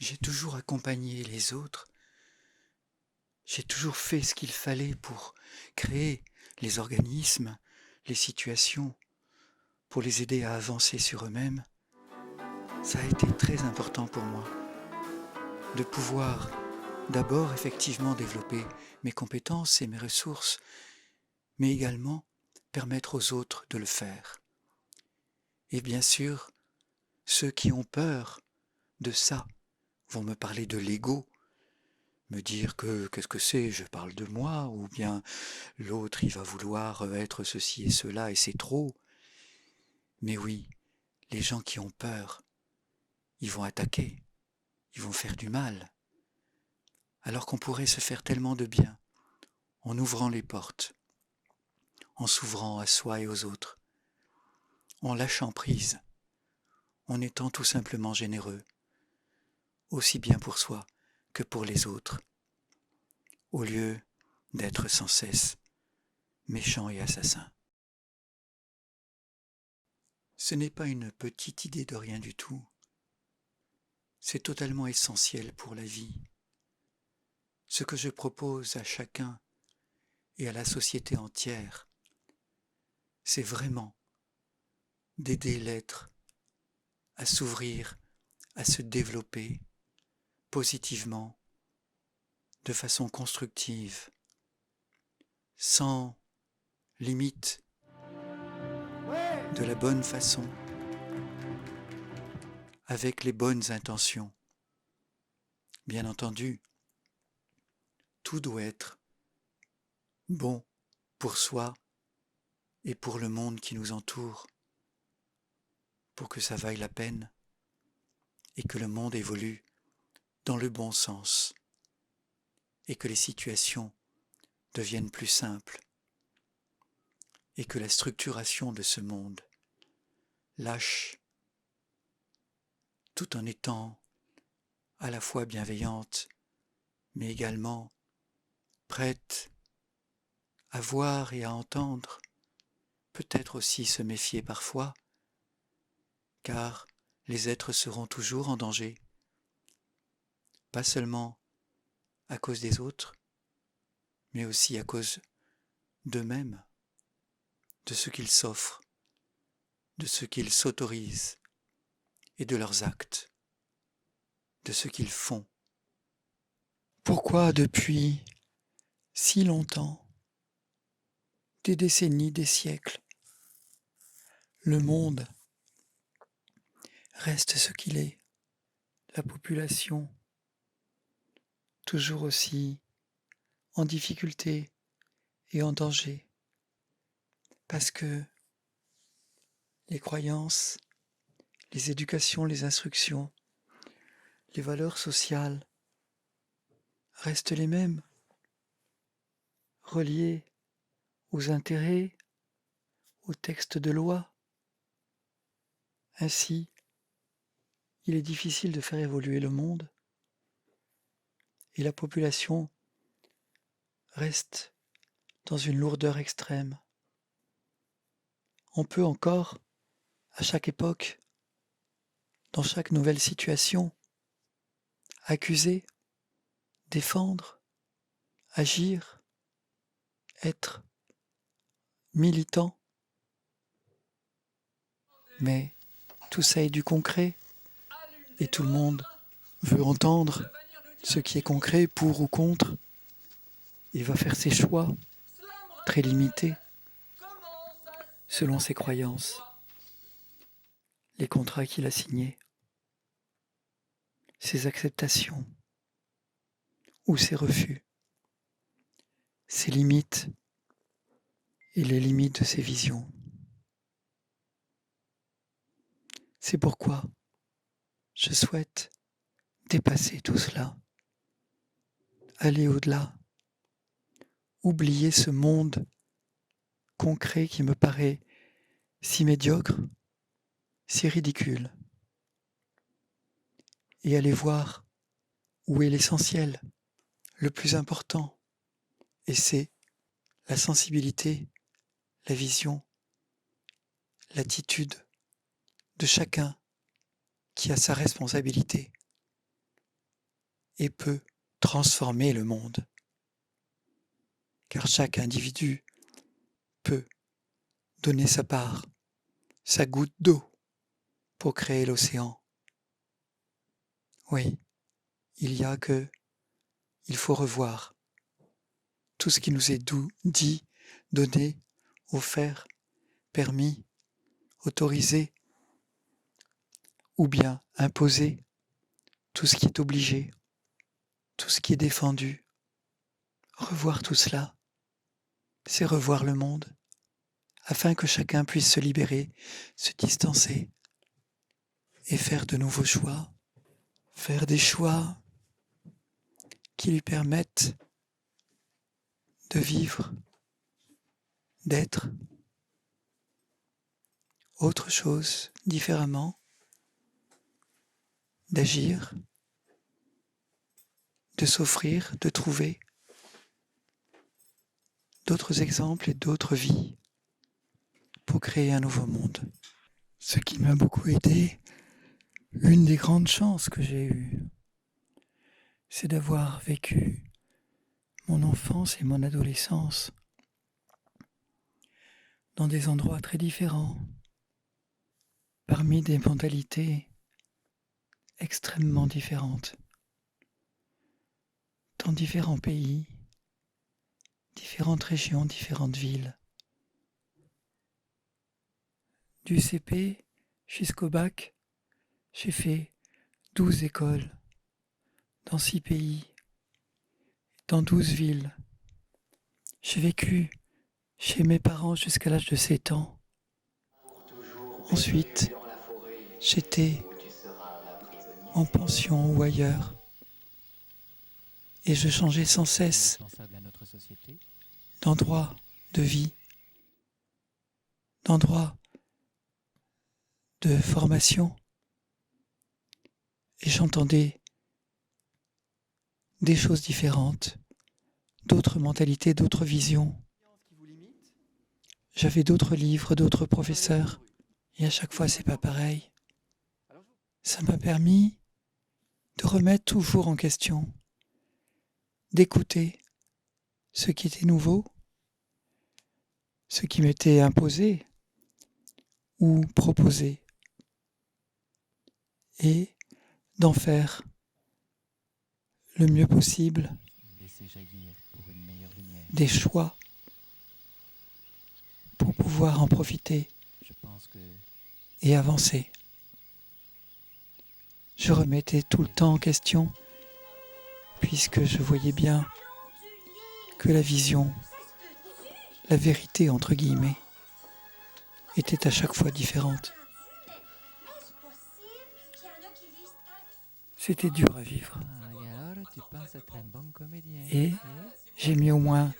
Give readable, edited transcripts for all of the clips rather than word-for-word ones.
J'ai toujours accompagné les autres, j'ai toujours fait ce qu'il fallait pour créer les organismes, les situations, pour les aider à avancer sur eux-mêmes. Ça a été très important pour moi de pouvoir d'abord effectivement développer mes compétences et mes ressources, mais également permettre aux autres de le faire. Et bien sûr, ceux qui ont peur de ça vont me parler de l'ego, me dire que qu'est-ce que c'est, je parle de moi, ou bien l'autre il va vouloir être ceci et cela et c'est trop. Mais oui, les gens qui ont peur, ils vont attaquer, ils vont faire du mal, alors qu'on pourrait se faire tellement de bien en ouvrant les portes, en s'ouvrant à soi et aux autres, en lâchant prise, en étant tout simplement généreux, aussi bien pour soi que pour les autres, au lieu d'être sans cesse méchant et assassin. Ce n'est pas une petite idée de rien du tout, c'est totalement essentiel pour la vie. Ce que je propose à chacun et à la société entière, c'est vraiment d'aider l'être à s'ouvrir, à se développer positivement, de façon constructive, sans limite, de la bonne façon, avec les bonnes intentions. Bien entendu, tout doit être bon pour soi et pour le monde qui nous entoure, pour que ça vaille la peine et que le monde évolue dans le bon sens et que les situations deviennent plus simples et que la structuration de ce monde lâche tout en étant à la fois bienveillante mais également prête à voir et à entendre, peut-être aussi se méfier parfois, car les êtres seront toujours en danger, pas seulement à cause des autres, mais aussi à cause d'eux-mêmes, de ce qu'ils s'offrent, de ce qu'ils s'autorisent et de leurs actes, de ce qu'ils font. Pourquoi depuis si longtemps, des décennies, des siècles, le monde reste ce qu'il est, la population toujours aussi en difficulté et en danger, parce que les croyances, les éducations, les instructions, les valeurs sociales restent les mêmes, reliées aux intérêts, aux textes de loi. Ainsi, il est difficile de faire évoluer le monde et la population reste dans une lourdeur extrême. On peut encore, à chaque époque, dans chaque nouvelle situation, accuser, défendre, agir, être militant, mais tout ça est du concret et tout le monde veut entendre ce qui est concret pour ou contre et va faire ses choix très limités selon ses croyances, les contrats qu'il a signés, ses acceptations ou ses refus, ses limites et les limites de ses visions. C'est pourquoi je souhaite dépasser tout cela, aller au-delà, oublier ce monde concret qui me paraît si médiocre, si ridicule, et aller voir où est l'essentiel, le plus important, et c'est la sensibilité, la vision, l'attitude de chacun qui a sa responsabilité. et peut transformer le monde. Car chaque individu peut donner sa part, sa goutte d'eau pour créer l'océan. Oui, il faut revoir tout ce qui nous est dit, donné, offert, permis, autorisé, ou bien imposé, tout ce qui est obligé, tout ce qui est défendu. Revoir tout cela, c'est revoir le monde, afin que chacun puisse se libérer, se distancer et faire de nouveaux choix, faire des choix qui lui permettent de vivre, d'être autre chose, différemment, d'agir, de s'offrir, de trouver d'autres exemples et d'autres vies pour créer un nouveau monde. Ce qui m'a beaucoup aidé, une des grandes chances que j'ai eues, c'est d'avoir vécu mon enfance et mon adolescence dans des endroits très différents, parmi des mentalités extrêmement différentes, dans différents pays, différentes régions, différentes villes. Du CP jusqu'au bac, j'ai fait 12 écoles dans 6 pays, dans 12 villes. J'ai vécu chez mes parents jusqu'à l'âge de 7 ans. Ensuite, j'étais en pension ou ailleurs et je changeais sans cesse d'endroit de vie, d'endroit de formation et j'entendais des choses différentes, d'autres mentalités, d'autres visions. J'avais d'autres livres, d'autres professeurs et à chaque fois c'est pas pareil. Ça m'a permis de remettre toujours en question, d'écouter ce qui était nouveau, ce qui m'était imposé ou proposé, et d'en faire le mieux possible des choix pour pouvoir en profiter et avancer. Je remettais tout le temps en question puisque je voyais bien que la vision, la vérité entre guillemets, était à chaque fois différente. C'était dur à vivre. Et j'ai mis au moins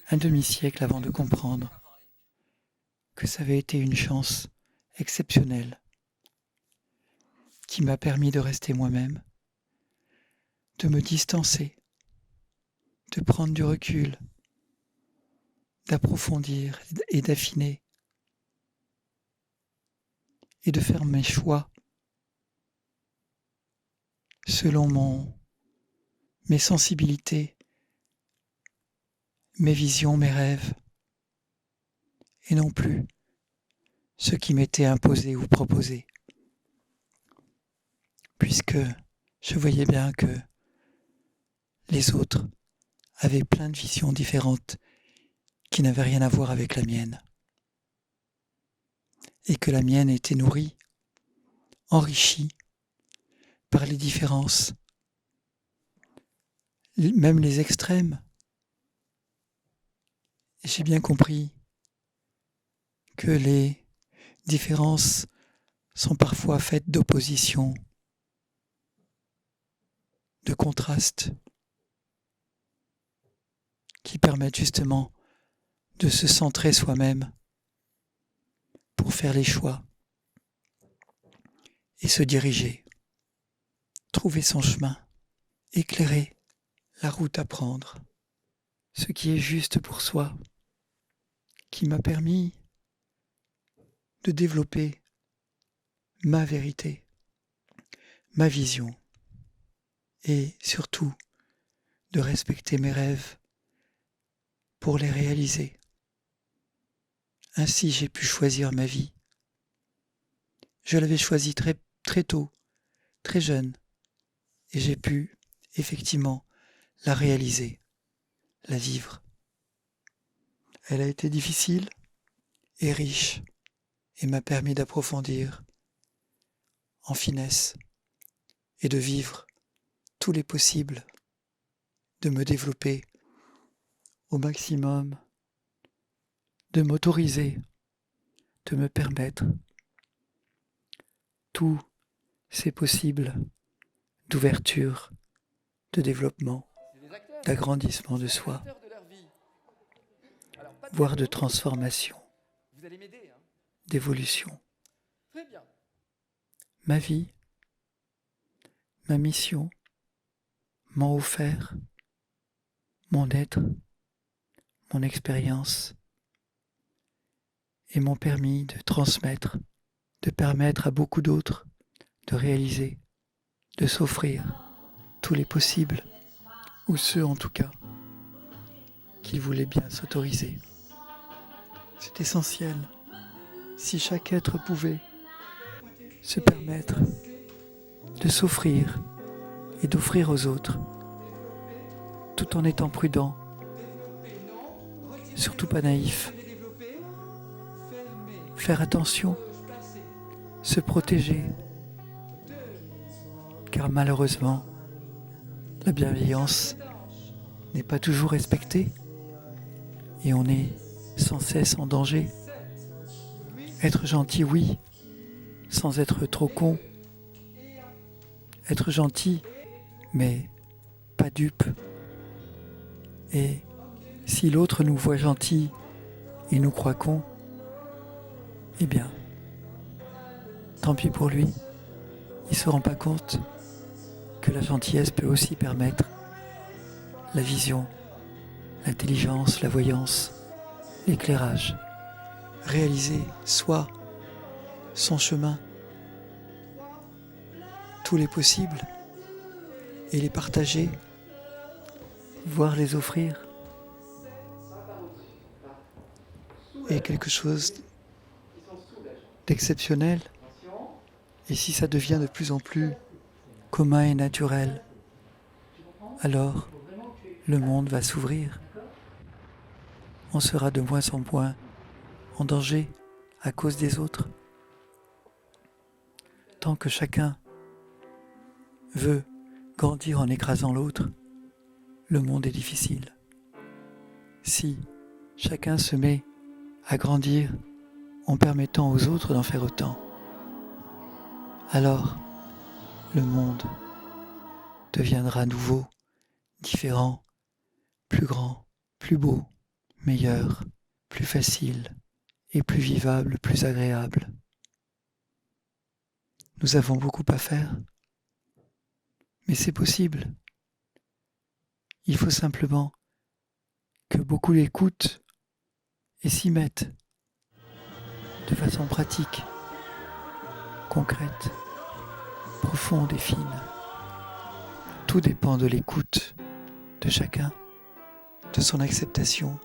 un demi-siècle avant de comprendre que ça avait été une chance exceptionnelle qui m'a permis de rester moi-même, de me distancer, de prendre du recul, d'approfondir et d'affiner et de faire mes choix selon mes sensibilités, mes visions, mes rêves, et non plus ce qui m'était imposé ou proposé. Puisque je voyais bien que les autres avaient plein de visions différentes qui n'avaient rien à voir avec la mienne. Et que la mienne était nourrie, enrichie par les différences, même les extrêmes. Et j'ai bien compris que les différences sont parfois faites d'opposition, de contrastes, qui permettent justement de se centrer soi-même pour faire les choix et se diriger, trouver son chemin, éclairer la route à prendre, ce qui est juste pour soi, qui m'a permis de développer ma vérité, ma vision et surtout de respecter mes rêves pour les réaliser. Ainsi j'ai pu choisir ma vie. Je l'avais choisie très, très tôt, très jeune, et j'ai pu effectivement la réaliser, la vivre. Elle a été difficile et riche et m'a permis d'approfondir en finesse et de vivre tous les possibles, de me développer au maximum, de m'autoriser, de me permettre tous ces possibles d'ouverture, de développement, d'agrandissement de soi, voire de transformation, d'évolution. Ma vie, ma mission m'ont offert mon être, mon expérience et m'ont permis de transmettre, de permettre à beaucoup d'autres de réaliser, de s'offrir tous les possibles, ou ceux en tout cas qu'ils voulaient bien s'autoriser. C'est essentiel. Si chaque être pouvait se permettre de s'offrir et d'offrir aux autres, tout en étant prudent, surtout pas naïf, faire attention, se protéger, car malheureusement, la bienveillance n'est pas toujours respectée et on est sans cesse en danger. Être gentil, oui, sans être trop con. Être gentil, mais pas dupe. Et si l'autre nous voit gentils et nous croit cons, eh bien, tant pis pour lui. Il ne se rend pas compte que la gentillesse peut aussi permettre la vision, l'intelligence, la voyance, l'éclairage. Réaliser soi, son chemin, tous les possibles, et les partager, voire les offrir, est quelque chose d'exceptionnel. Et si ça devient de plus en plus commun et naturel, alors le monde va s'ouvrir. On sera de moins en moins en danger à cause des autres. Tant que chacun veut grandir en écrasant l'autre, le monde est difficile. Si chacun se met à grandir en permettant aux autres d'en faire autant, alors le monde deviendra nouveau, différent, plus grand, plus beau, meilleur, plus facile et plus vivable, plus agréable. Nous avons beaucoup à faire, mais c'est possible. Il faut simplement que beaucoup l'écoutent et s'y mettent de façon pratique, concrète, profonde et fine. Tout dépend de l'écoute de chacun, de son acceptation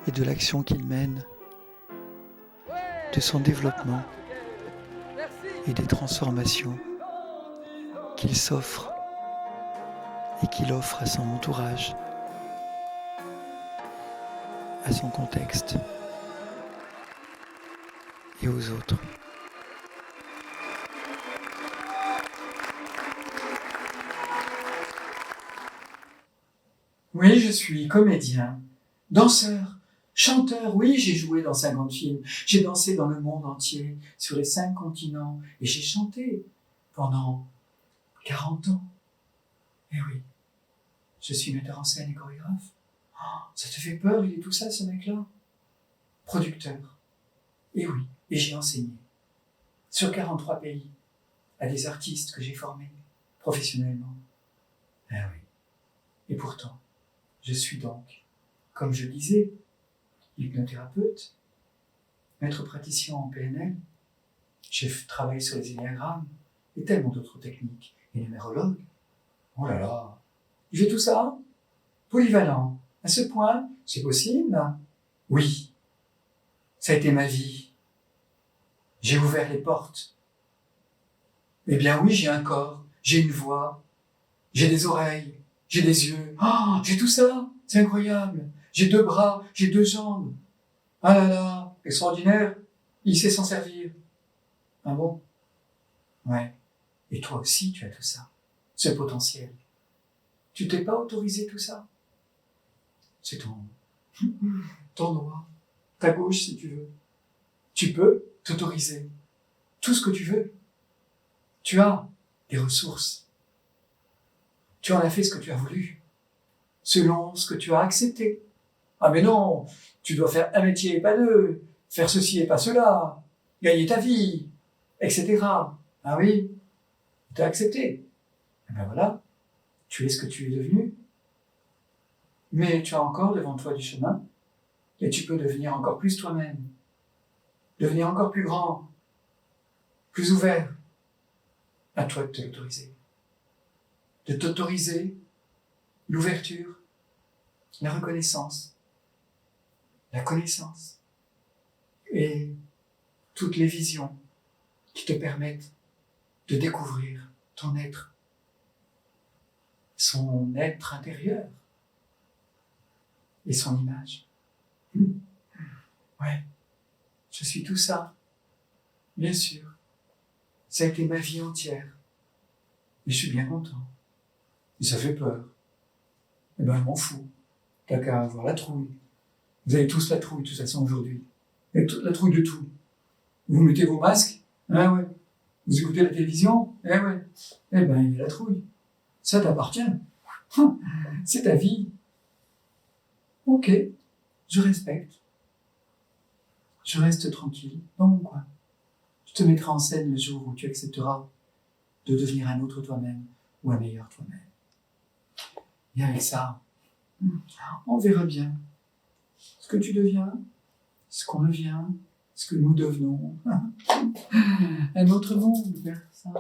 et de l'action qu'il mène, de son développement et des transformations qu'il s'offre et qu'il offre à son entourage, à son contexte et aux autres. Oui, je suis comédien, danseur, chanteur. Oui, j'ai joué dans 50 films. J'ai dansé dans le monde entier, sur les 5 continents. Et j'ai chanté pendant 40 ans. Eh oui, je suis metteur en scène et chorégraphe. Oh, ça te fait peur, il est tout ça, ce mec-là? Producteur. Et oui, et j'ai enseigné. Sur 43 pays, à des artistes que j'ai formés, professionnellement. Eh oui. Et pourtant, je suis donc, comme je disais, hypnothérapeute, maître praticien en PNL, j'ai travaillé sur les énéagrammes et tellement d'autres techniques, et numérologue. Oh là là, il fait tout ça? Polyvalent. À ce point, c'est possible? Oui, ça a été ma vie. J'ai ouvert les portes. Eh bien oui, j'ai un corps, j'ai une voix, j'ai des oreilles, j'ai des yeux. Oh, j'ai tout ça, c'est incroyable. J'ai 2 bras, j'ai 2 jambes. Ah là là, extraordinaire, il sait s'en servir. Ah bon? Ouais. Et toi aussi, tu as tout ça, ce potentiel. Tu t'es pas autorisé tout ça? C'est ton droit, ta gauche si tu veux. Tu peux t'autoriser tout ce que tu veux. Tu as des ressources. Tu en as fait ce que tu as voulu, selon ce que tu as accepté. Ah mais non, tu dois faire un métier et pas 2, faire ceci et pas cela, gagner ta vie, etc. Ah oui, tu as accepté. Et ben voilà, tu es ce que tu es devenu. Mais tu as encore devant toi du chemin, et tu peux devenir encore plus toi-même, devenir encore plus grand, plus ouvert. À toi de te l'autoriser. De t'autoriser l'ouverture, la reconnaissance, la connaissance et toutes les visions qui te permettent de découvrir ton être, son être intérieur et son image. Ouais, je suis tout ça, bien sûr. Ça a été ma vie entière. Mais je suis bien content. Et ça fait peur. Eh ben, je m'en fous. T'as qu'à avoir la trouille. Vous avez tous la trouille, de toute façon, aujourd'hui. Et la trouille de tout. Vous mettez vos masques, ah ouais. Vous écoutez la télévision, eh ouais. Eh ben, il y a la trouille. Ça t'appartient. C'est ta vie. Ok, je respecte. Je reste tranquille dans mon coin. Je te mettrai en scène le jour où tu accepteras de devenir un autre toi-même ou un meilleur toi-même. Et avec ça, on verra bien ce que tu deviens, ce qu'on devient, ce que nous devenons. Un autre monde vers ça.